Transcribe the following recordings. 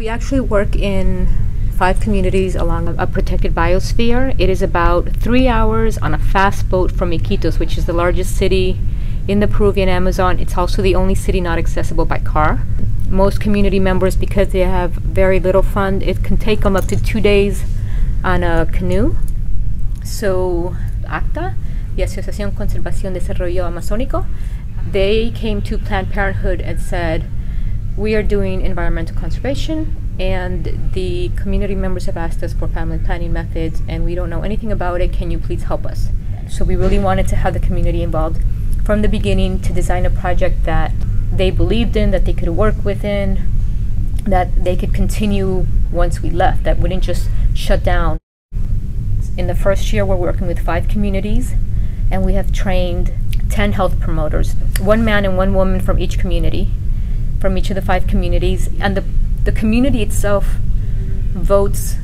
We actually work in 5 communities along a protected biosphere. It is about 3 hours on a fast boat from Iquitos, which is the largest city in the Peruvian Amazon. It's also the only city not accessible by car. Most community members, because they have very little fund, it can take them up to 2 days on a canoe. So ACTA, the Asociación Conservación Desarrollo Amazónico, they came to Planned Parenthood and said, we are doing environmental conservation, and the community members have asked us for family planning methods, and we don't know anything about it. Can you please help us? So we really wanted to have the community involved from the beginning to design a project that they believed in, that they could work within, that they could continue once we left, that wouldn't just shut down. In the first year, we're working with 5 communities, and we have trained 10 health promoters, 1 man and 1 woman from each community, from each of the 5 communities, and the community itself votes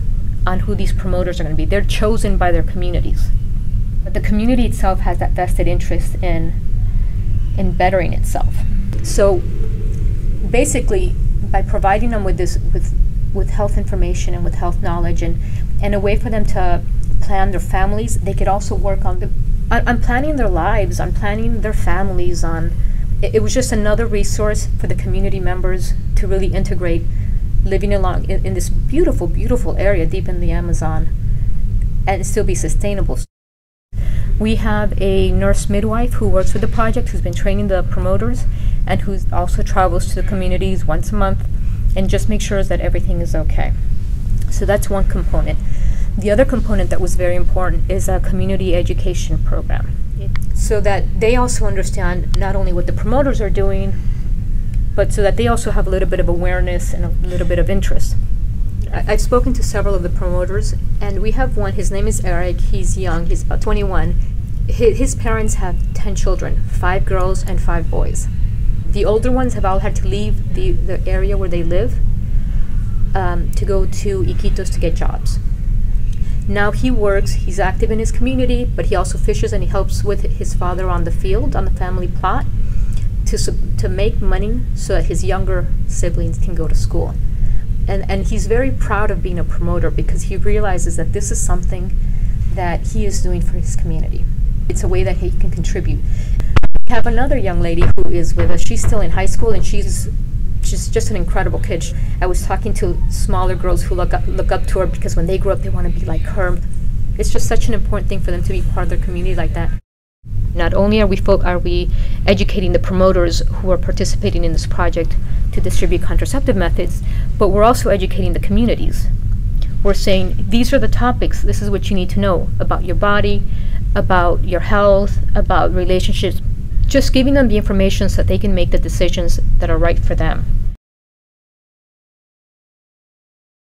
on who these promoters are going to be. They're chosen by their communities. But the community itself has that vested interest in bettering itself. So basically, by providing them with this, with health information and with health knowledge and a way for them to plan their families, they could also work on planning their lives, on planning their families, it was just another resource for the community members to really integrate living along in this beautiful, beautiful area deep in the Amazon and still be sustainable. We have a nurse midwife who works with the project, who's been training the promoters, and who also travels to the communities once a month and just makes sure that everything is okay. So that's one component. The other component that was very important is a community education program, so that they also understand not only what the promoters are doing, but so that they also have a little bit of awareness and a little bit of interest. I've spoken to several of the promoters, and we have one, his name is Eric, he's young, he's about 21. His parents have 10 children, 5 girls and 5 boys. The older ones have all had to leave the area where they live to go to Iquitos to get jobs. Now he works, he's active in his community, but he also fishes and he helps with his father on the field, on the family plot, to make money so that his younger siblings can go to school. And he's very proud of being a promoter because he realizes that this is something that he is doing for his community. It's a way that he can contribute. We have another young lady who is with us. She's still in high school, and she's just an incredible kid. I was talking to smaller girls who look up to her because when they grow up, they want to be like her. It's just such an important thing for them to be part of their community like that. Not only are we educating the promoters who are participating in this project to distribute contraceptive methods, but we're also educating the communities. We're saying, these are the topics, this is what you need to know about your body, about your health, about relationships, just giving them the information so that they can make the decisions that are right for them.